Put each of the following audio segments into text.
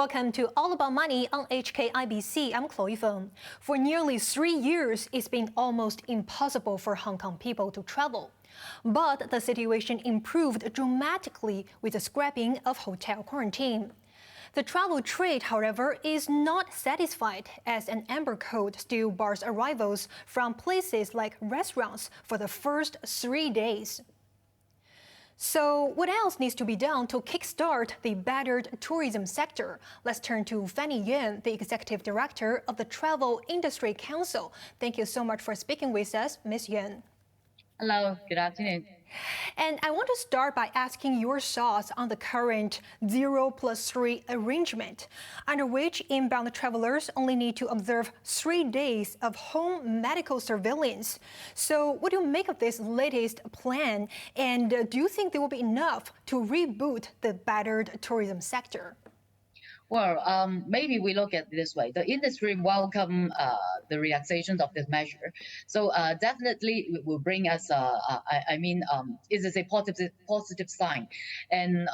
Welcome to All About Money on HKIBC. I'm Chloe Feng. For nearly 3 years, it's been almost impossible for Hong Kong people to travel. But the situation improved dramatically with the scrapping of hotel quarantine. The travel trade, however, is not satisfied as an amber code still bars arrivals from places like restaurants for the first 3 days. So what else needs to be done to kickstart the battered tourism sector? Let's turn to Fanny Yeung, the Executive Director of the Travel Industry Council. Thank you so much for speaking with us, Ms. Yeung. Hello, good afternoon. And I want to start by asking your thoughts on the current 0+3 arrangement, under which inbound travelers only need to observe 3 days of home medical surveillance. So what do you make of this latest plan? And do you think there will be enough to reboot the battered tourism sector? Well, maybe we look at it this way. The industry welcome the relaxation of this measure. So definitely it will bring us, it is a positive sign. And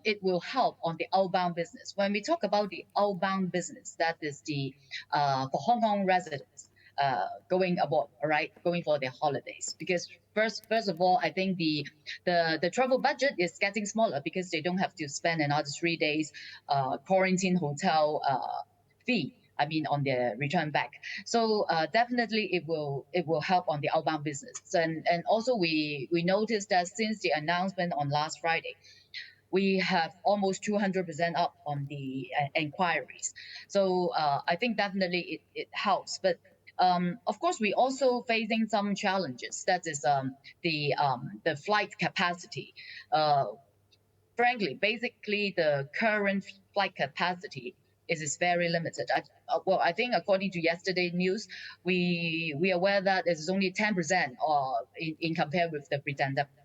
it will help on the outbound business. When we talk about the outbound business, that is the for Hong Kong residents going abroad, all right, going for their holidays. Because first of all, I think the travel budget is getting smaller because they don't have to spend another 3 days quarantine hotel fee. On their return back. So definitely it will help on the outbound business. And also we noticed that since the announcement on last Friday, we have almost 200% up on the inquiries. So I think definitely it helps. But of course, we also facing some challenges. That is the flight capacity. Frankly, basically, the current flight capacity is very limited. I think according to yesterday's news, we are aware that it's only 10% in compared with the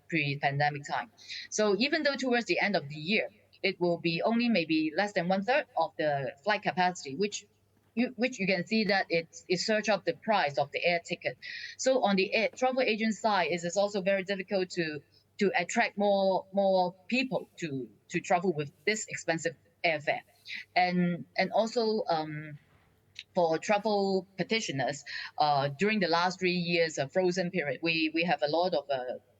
pre-pandemic time. So even though towards the end of the year, it will be only maybe less than 1/3 of the flight capacity, which you can see that it surge up the price of the air ticket. So on the travel agent side, it is also very difficult to attract more people to travel with this expensive airfare. And also for travel petitioners, during the last 3 years of frozen period, we have a lot of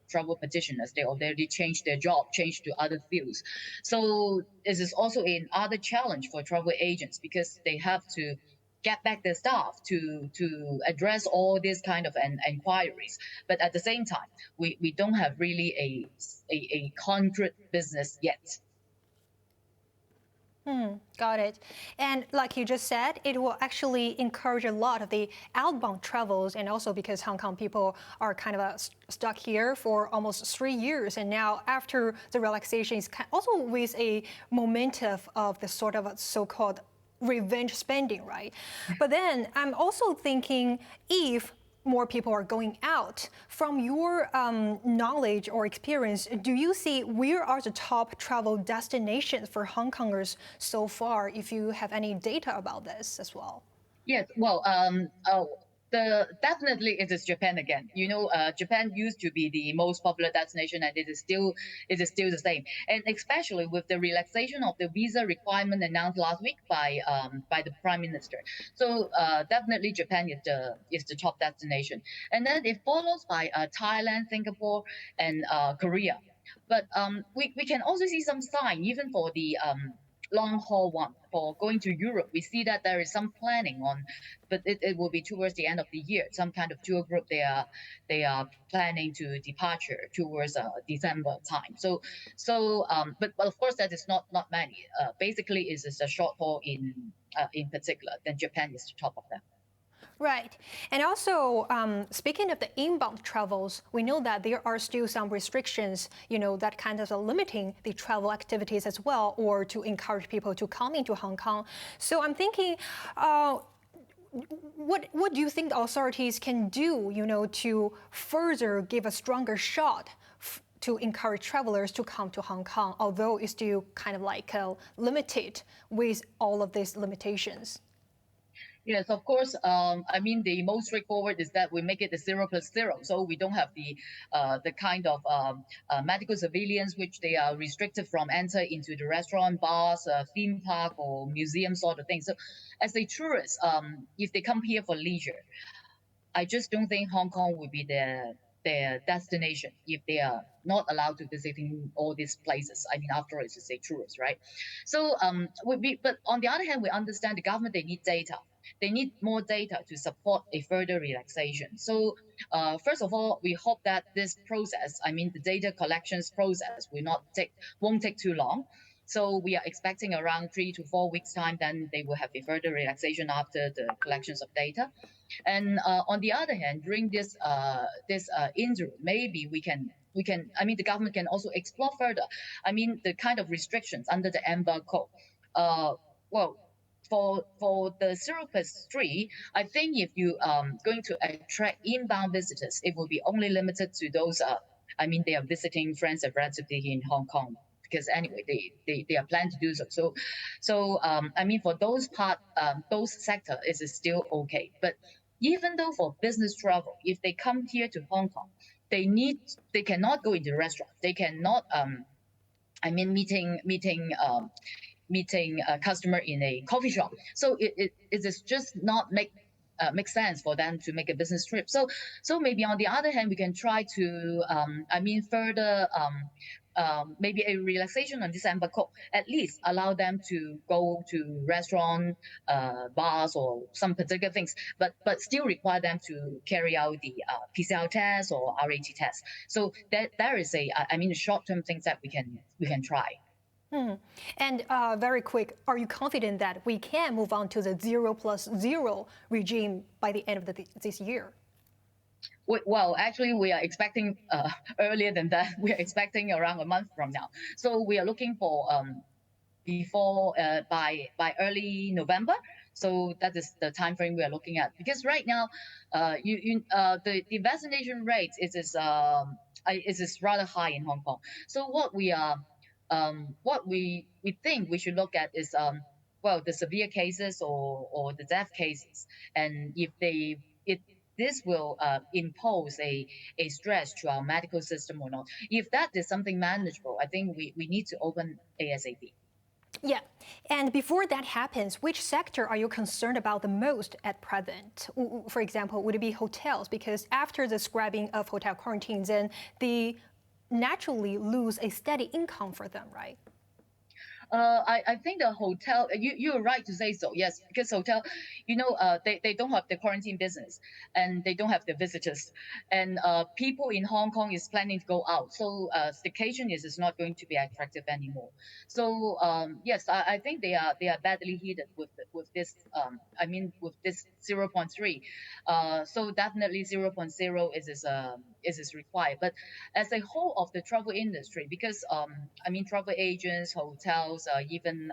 travel petitioners. They already changed their job, changed to other fields. So this is also another challenge for travel agents because they have to get back their staff to address all these kind of inquiries. But at the same time, we don't have really a concrete business yet. Got it. And like you just said, it will actually encourage a lot of the outbound travels, and also because Hong Kong people are kind of stuck here for almost 3 years. And now after the relaxation, it's also with a momentum of the sort of so-called revenge spending, right? But then I'm also thinking if more people are going out. From your knowledge or experience, do you see where are the top travel destinations for Hong Kongers so far, if you have any data about this as well? Yes, well, definitely it is Japan again. Japan used to be the most popular destination, and it is still the same. And especially with the relaxation of the visa requirement announced last week by the Prime Minister. So definitely Japan is the top destination, and then it follows by Thailand, Singapore, and Korea. But we can also see some sign even for the long haul one for going to Europe. We see that there is some planning on, but it will be towards the end of the year. Some kind of tour group they are planning to departure towards December time. But of course that is not many. Basically, it is a short haul in particular. Then Japan is the top of them. Right. And also, speaking of the inbound travels, we know that there are still some restrictions, that kind of limiting the travel activities as well, or to encourage people to come into Hong Kong. So I'm thinking, what do you think the authorities can do, to further give a stronger shot to encourage travelers to come to Hong Kong, although it's still kind of like limited with all of these limitations? Yes, of course. I mean, the most straightforward is that we make it a 0+0, so we don't have the kind of medical surveillance which they are restricted from enter into the restaurant, bars, theme park, or museum sort of thing. So, as a tourist, if they come here for leisure, I just don't think Hong Kong would be their destination if they are not allowed to visiting all these places. I mean, after all, it's just a tourist, right? So but on the other hand, we understand the government they need data. They need more data to support a further relaxation. So first of all, we hope that this process, I mean, the data collections process, won't take too long. So we are expecting around 3 to 4 weeks time. Then they will have a further relaxation after the collections of data. And on the other hand, during this interim, maybe we can. I mean, the government can also explore further. I mean, the kind of restrictions under the Amber Code. Uh, well, for the 0+3, I think if you going to attract inbound visitors, it will be only limited to those. I mean, they are visiting friends and relatives in Hong Kong because anyway they are planning to do so. So I mean for those sector is still okay. But even though for business travel, if they come here to Hong Kong, they cannot go into the restaurant. They cannot I mean meeting a customer in a coffee shop. So it is just not make sense for them to make a business trip. So maybe on the other hand, we can try to I mean further maybe a relaxation on December code. At least allow them to go to restaurant, bars, or some particular things, but still require them to carry out the PCR test or RAT test. So that there is I mean short term things that we can try. And very quick, are you confident that we can move on to the 0+0 regime by the end of this year? Well, actually, we are expecting earlier than that. We are expecting around a month from now. So we are looking for before by early November. So that is the time frame we are looking at. Because right now, the vaccination rate is rather high in Hong Kong. So what we think we should look at is well the severe cases or the death cases, and if this will impose a stress to our medical system or not. If that is something manageable, I think we need to open ASAP. Yeah. And before that happens, which sector are you concerned about the most at present? For example, would it be hotels? Because after the scrapping of hotel quarantines, then they naturally lose a steady income for them, right? I think the hotel, you're right to say so, yes, because hotel, they don't have the quarantine business and they don't have the visitors. And people in Hong Kong is planning to go out. So staycation is not going to be attractive anymore. So yes, I think they are badly hit with this, I mean, with this 0.3. So definitely 0.0 is required. But as a whole of the travel industry, because I mean, travel agents, hotels, even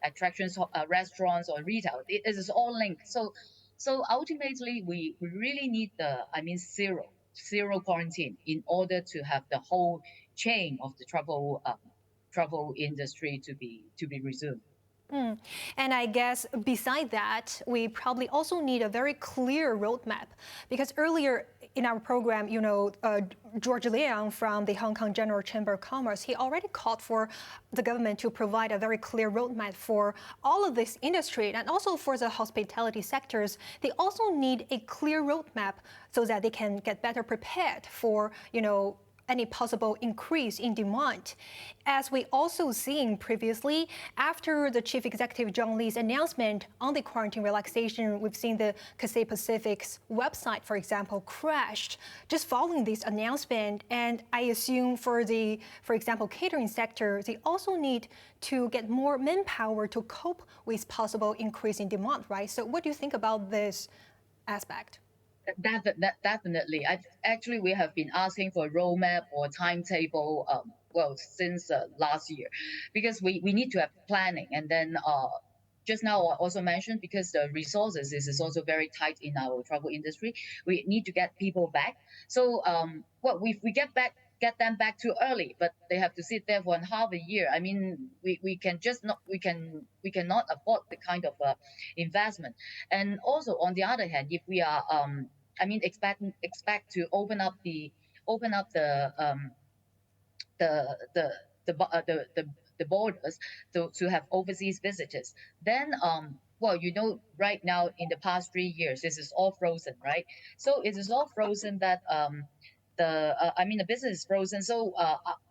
attractions, restaurants or retail, it is all linked. So ultimately, we really need the, I mean, zero quarantine in order to have the whole chain of the travel industry to be resumed. And I guess beside that, we probably also need a very clear roadmap because earlier in our program, George Liang from the Hong Kong General Chamber of Commerce, he already called for the government to provide a very clear roadmap for all of this industry and also for the hospitality sectors. They also need a clear roadmap so that they can get better prepared for, any possible increase in demand. As we also seen previously, after the Chief Executive John Lee's announcement on the quarantine relaxation, we've seen the Cathay Pacific's website, for example, crashed just following this announcement. And I assume for example, catering sector, they also need to get more manpower to cope with possible increase in demand, right? So what do you think about this aspect? Definitely. Actually, we have been asking for a roadmap or timetable, well, since last year, because we need to have planning. And then just now I also mentioned because the resources is also very tight in our travel industry. We need to get people back. So, well, we get back. get them back too early, but they have to sit there for half a year. I mean, we can just not we cannot afford the kind of investment. And also on the other hand, if we are I mean expect to open up the the the borders to have overseas visitors, then well, right now in the past 3 years, this is all frozen, right? So it is all frozen that the I mean the business is frozen. So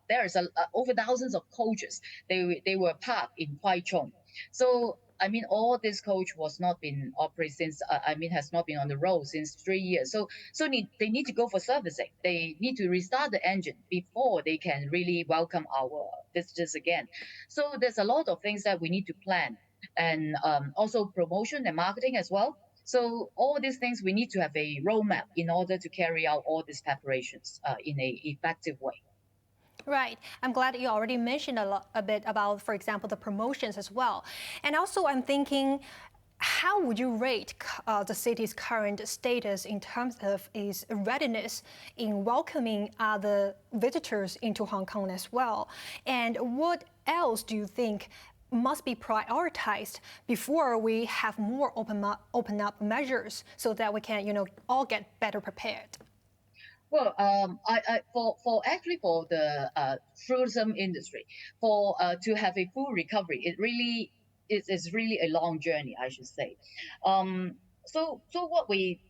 there is over thousands of coaches. They were parked in Kwaichong. So I mean, all this coach was not been operated since I mean has not been on the road since 3 years. They need to go for servicing. They need to restart the engine before they can really welcome our visitors again. So there's a lot of things that we need to plan, and also promotion and marketing as well. So all these things we need to have a roadmap in order to carry out all these preparations in a effective way. Right. I'm glad you already mentioned a bit about, for example, the promotions as well. And also, I'm thinking, how would you rate the city's current status in terms of its readiness in welcoming other visitors into Hong Kong as well? And what else do you think must be prioritized before we have more open up measures so that we can, all get better prepared? Well, for the tourism industry, for to have a full recovery, is really a long journey, I should say. So what we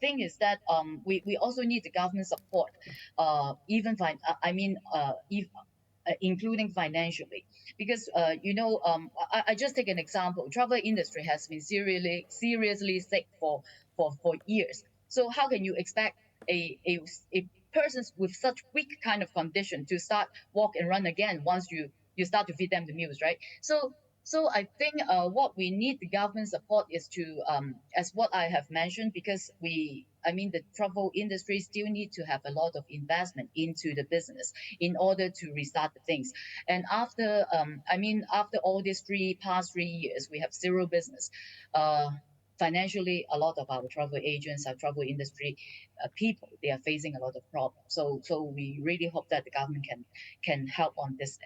think is that we also need the government support, I mean, if, including financially, because I just take an example. Travel industry has been seriously sick for years. So how can you expect a person with such weak kind of condition to start walk and run again once you start to feed them the meals, right? So I think what we need the government support is to as what I have mentioned, because I mean the travel industry still need to have a lot of investment into the business in order to restart the things. And after after all these past 3 years, we have zero business. Financially, a lot of our travel agents, our travel industry people, they are facing a lot of problems. So we really hope that the government can help on this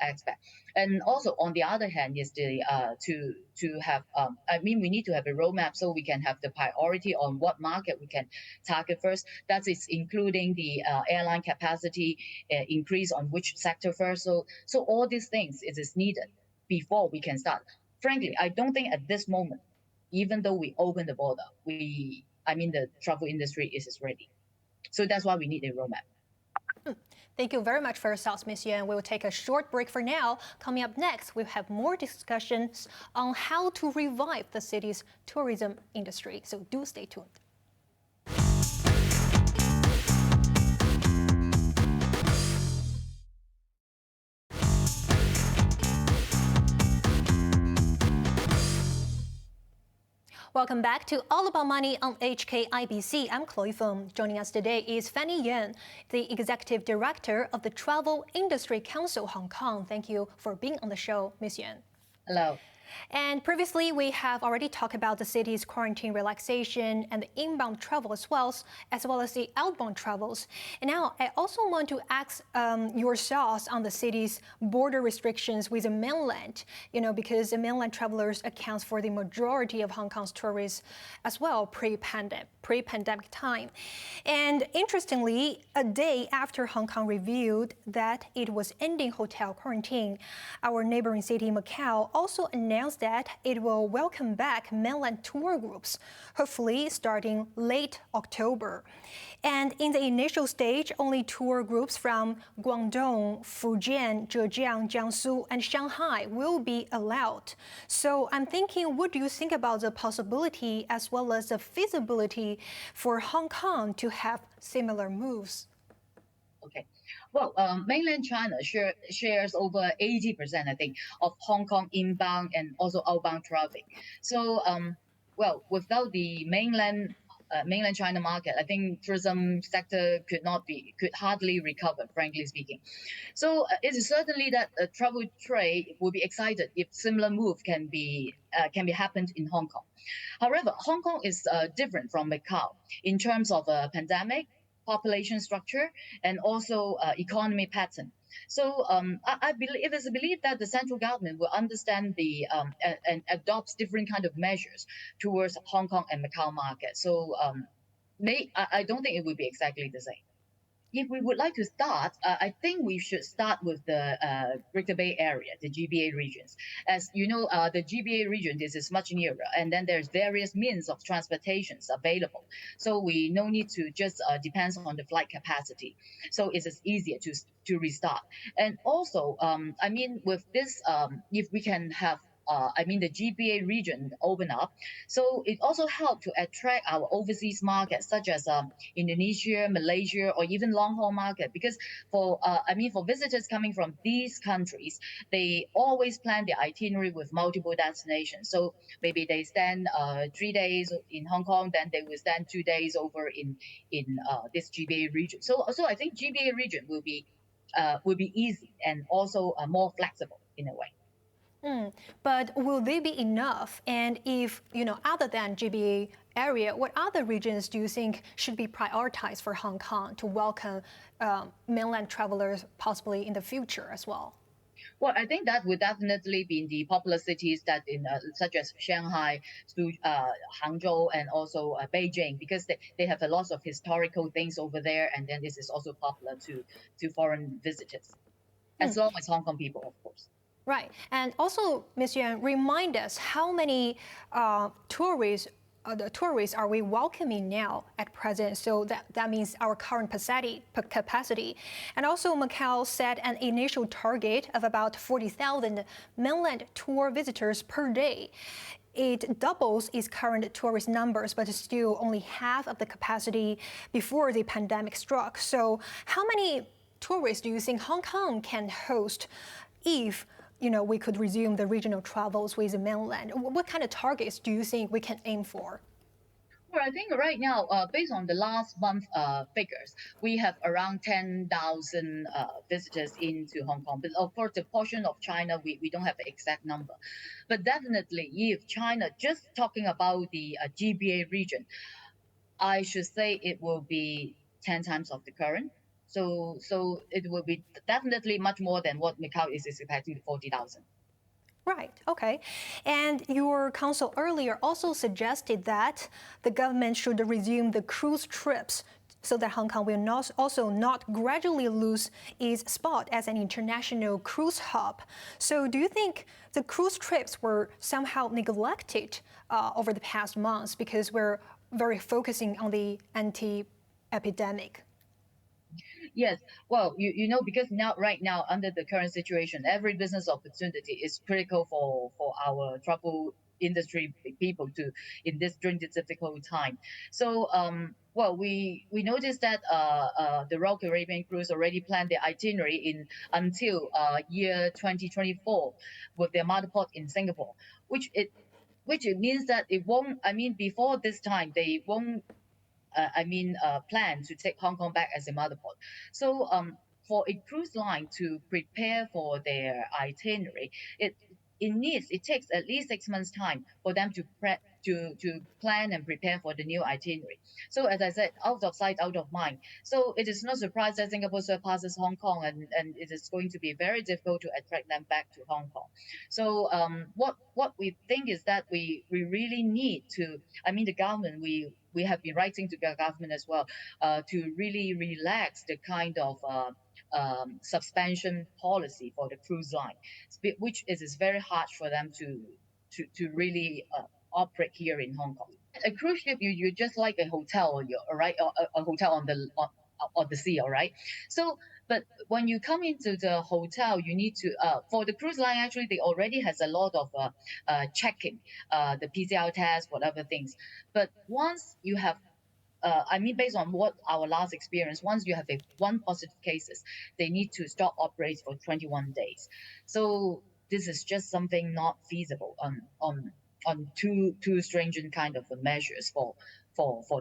aspect. And also on the other hand is the to have I mean we need to have a roadmap so we can have the priority on what market we can target first. That is including the airline capacity increase on which sector first. So all these things it is needed before we can start. Frankly, I don't think at this moment, even though we open the border, the travel industry is ready. So that's why we need a roadmap. Thank you very much for your thoughts, Ms. Yeung. We will take a short break for now. Coming up next, we'll have more discussions on how to revive the city's tourism industry. So do stay tuned. Welcome back to All About Money on HKIBC. I'm Chloe Feng. Joining us today is Fanny Yeung, the Executive Director of the Travel Industry Council Hong Kong. Thank you for being on the show, Ms. Yeung. Hello. And previously, we have already talked about the city's quarantine relaxation and the inbound travel as well as the outbound travels. And now, I also want to ask your thoughts on the city's border restrictions with the mainland, because the mainland travelers accounts for the majority of Hong Kong's tourists as well pre-pandemic time. And interestingly, a day after Hong Kong revealed that it was ending hotel quarantine, our neighboring city, Macau, also announced that it will welcome back mainland tour groups, hopefully starting late October. And in the initial stage, only tour groups from Guangdong, Fujian, Zhejiang, Jiangsu, and Shanghai will be allowed. So I'm thinking, what do you think about the possibility as well as the feasibility for Hong Kong to have similar moves? Okay. Well, mainland China shares over 80%, I think, of Hong Kong inbound and also outbound traffic. So, well, without the mainland China market, I think tourism sector could hardly recover, frankly speaking. So it is certainly that travel trade will be excited if similar move can be happened in Hong Kong. However, Hong Kong is different from Macau in terms of pandemic, population structure and also economy pattern. So I believe it is a belief that the central government will understand and adopts different kind of measures towards Hong Kong and Macau market. So I don't think it would be exactly the same. If we would like to start, I think we should start with the Greater Bay Area, the GBA regions. As you know, the GBA region, this is much nearer, and then there's various means of transportations available. So we no need to just depends on the flight capacity. So it's just easier to restart. And also, I mean, with this, if we can have I mean, the GBA region open up. So it also helped to attract our overseas markets, such as Indonesia, Malaysia, or even long haul market. Because I mean, for visitors coming from these countries, they always plan their itinerary with multiple destinations. So maybe they spend 3 days in Hong Kong, then they will spend 2 days over in this GBA region. So I think GBA region will be easy and also more flexible in a way. But will they be enough? And if, other than GBA area, what other regions do you think should be prioritized for Hong Kong to welcome mainland travelers possibly in the future as well? Well, I think that would definitely be in the popular cities that such as Shanghai, Hangzhou, and also Beijing, because they have a lot of historical things over there, and then this is also popular to foreign visitors, as long as Hong Kong people, of course. Right. And also, Ms. Yuan, remind us how many tourists are we welcoming now at present? So that means our current capacity. And also, Macau set an initial target of about 40,000 mainland tour visitors per day. It doubles its current tourist numbers, but it's still only half of the capacity before the pandemic struck. So how many tourists do you think Hong Kong can host if we could resume the regional travels with the mainland? What kind of targets do you think we can aim for? Well, I think right now, based on the last month figures, we have around 10,000 visitors into Hong Kong. But of course, the portion of China, we don't have the exact number. But definitely, if China, just talking about the GBA region, I should say it will be 10 times of the current. So it will be definitely much more than what Macau is expecting, 40,000. Right, okay. And your counsel earlier also suggested that the government should resume the cruise trips so that Hong Kong will not gradually lose its spot as an international cruise hub. So do you think the cruise trips were somehow neglected over the past months because we're very focusing on the anti-epidemic? Yes, well, because right now, under the current situation, every business opportunity is critical for our travel industry people to during this difficult time. So, well, we noticed that the Royal Caribbean Cruise already planned their itinerary in until year 2024 with their mother port in Singapore, which it means that it won't. I mean, before this time, they won't plan to take Hong Kong back as a mother port. So for a cruise line to prepare for their itinerary, it takes at least 6 months time for them to plan and prepare for the new itinerary. So as I said, out of sight, out of mind. So it is no surprise that Singapore surpasses Hong Kong, and it is going to be very difficult to attract them back to Hong Kong. So what we think is that we really need to. I mean, the government we have been writing to the government as well to really relax the kind of suspension policy for the cruise line, which is very harsh for them to really operate here in Hong Kong. A cruise ship, you just like a hotel, all right, a hotel on the sea, all right. So, but when you come into the hotel, you need to for the cruise line actually they already has a lot of checking, the PCR test, whatever things. But once you have I mean, based on what our last experience, once you have one positive cases, they need to stop operates for 21 days. So this is just something not feasible on too stringent kind of measures for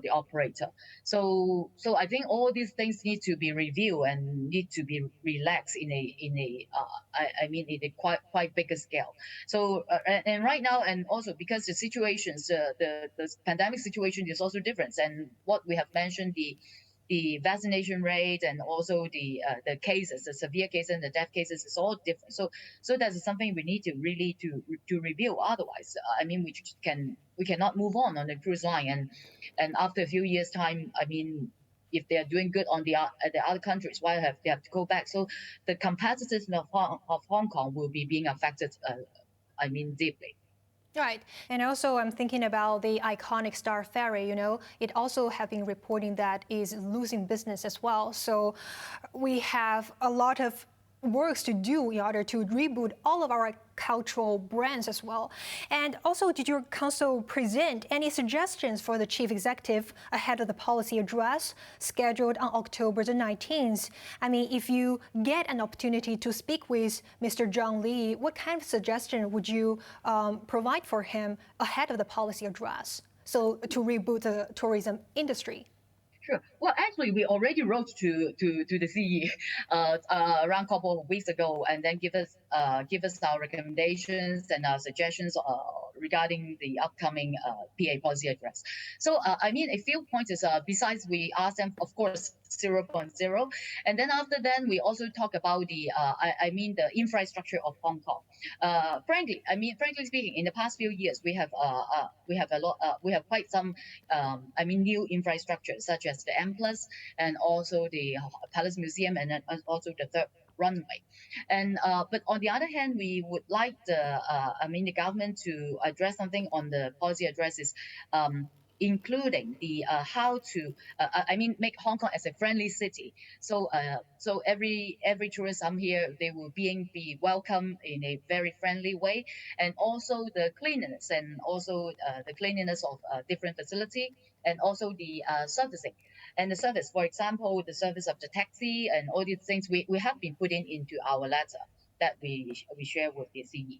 the operator. So I think all these things need to be reviewed and need to be relaxed I mean in a quite bigger scale. So and right now, and also because the situations the pandemic situation is also different, and what we have mentioned, the vaccination rate and also the cases, the severe cases and the death cases is all different. So that is something we need to really to review. Otherwise, I mean, we cannot move on the cruise line, and after a few years time, I mean, if they are doing good on the other countries, why have they have to go back? So the competitiveness of Hong Kong will be being affected. I mean, deeply. Right. And also, I'm thinking about the iconic Star Ferry, it also have been reporting that is losing business as well. So we have a lot of works to do in order to reboot all of our cultural brands as well. And also, did your council present any suggestions for the chief executive ahead of the policy address scheduled on October the 19th? I mean, if you get an opportunity to speak with Mr. Zhang Li, what kind of suggestion would you provide for him ahead of the policy address? So to reboot the tourism industry. Sure. Well, actually, we already wrote to the CE around a couple of weeks ago, and then give us our recommendations and our suggestions regarding the upcoming PA policy address. So, I mean, a few points is besides we asked them, of course, 0.0, and then after that we also talk about I mean the infrastructure of Hong Kong. Frankly speaking, in the past few years we have a lot we have quite some I mean new infrastructure such as the M Plus and also the Palace Museum and then also the third runway. And but on the other hand, we would like the government to address something on the policy addresses. Including the how to make Hong Kong as a friendly city. So every tourist here they will be welcome in a very friendly way, and also the cleanliness and also the cleanliness of different facility and also the servicing and the service. For example, the service of the taxi and all these things we have been putting into our letter that we share with the CE.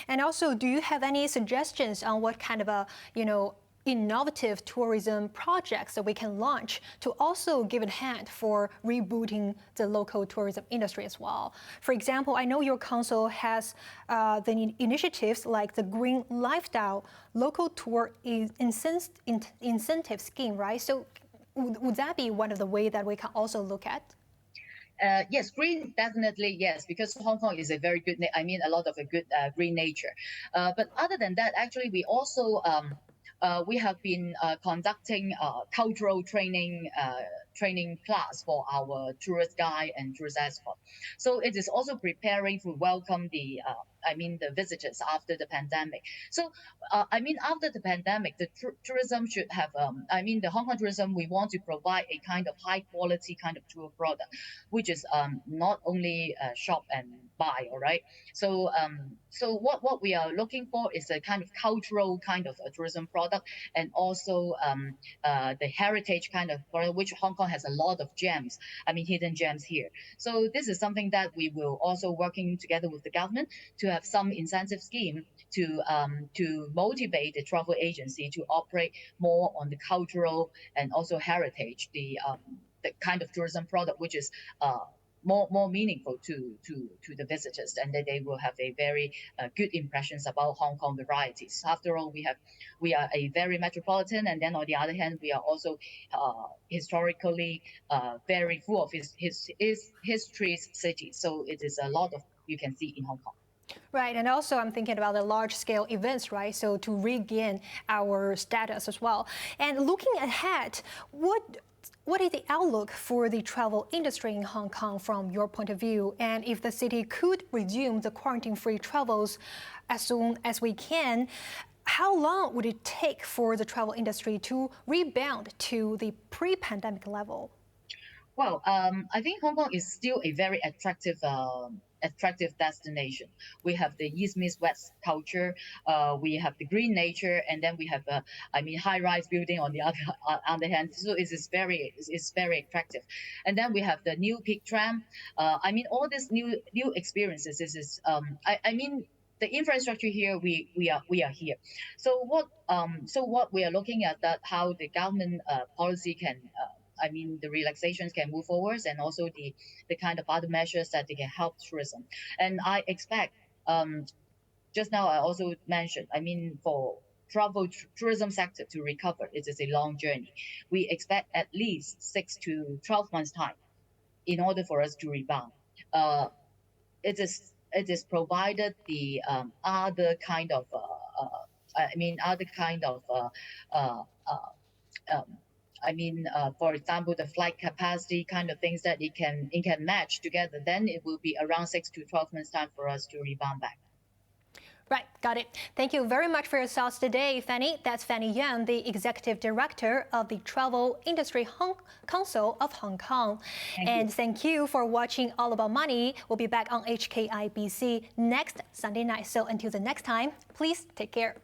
And also, do you have any suggestions on what kind of innovative tourism projects that we can launch to also give a hand for rebooting the local tourism industry as well? For example, I know your council has the initiatives like the Green Lifestyle Local Tour Incentive Scheme, right? So would that be one of the ways that we can also look at? Yes, green definitely yes, because Hong Kong is a very good. A lot of a good green nature. But other than that, actually, we also we have been conducting cultural training class for our tourist guide and tourist escort. So it is also preparing to welcome the visitors after the pandemic. So after the pandemic, the tourism should have the Hong Kong tourism. We want to provide a kind of high quality kind of tour product, which is not only shop and buy. All right. So what we are looking for is a kind of cultural kind of a tourism product, and also the heritage kind of product, which Hong Kong has a lot of gems. Hidden gems here. So this is something that we will also working together with the government to have some incentive scheme to motivate the travel agency to operate more on the cultural and also heritage, the kind of tourism product which is more meaningful to the visitors, and that they will have a very good impressions about Hong Kong varieties. After all, we are a very metropolitan, and then on the other hand, we are also historically very full of his histories city. So it is a lot of you can see in Hong Kong. Right, and also I'm thinking about the large-scale events, right? So to regain our status as well. And looking ahead, what is the outlook for the travel industry in Hong Kong from your point of view? And if the city could resume the quarantine-free travels as soon as we can, how long would it take for the travel industry to rebound to the pre-pandemic level? Well, I think Hong Kong is still a very attractive destination. We have the East meets West culture, we have the green nature, and then we have high-rise building on the other hand. So it's very attractive, and then we have the new peak tram. All these new experiences. This is the infrastructure here. We are here. So what we are looking at that how the government policy can. The relaxations can move forwards, and also the kind of other measures that they can help tourism. And I expect, just now I also mentioned, tourism sector to recover, it is a long journey. We expect at least 6 to 12 months time in order for us to rebound. It is provided the other kind of other kind of uh, um, for example, the flight capacity kind of things that it can match together, then it will be around 6 to 12 months time for us to rebound back. Right, got it. Thank you very much for your thoughts today, Fanny. That's Fanny Yeung, the Executive Director of the Travel Industry Council of Hong Kong. Thank you for watching All About Money. We'll be back on HKIBC next Sunday night. So until the next time, please take care.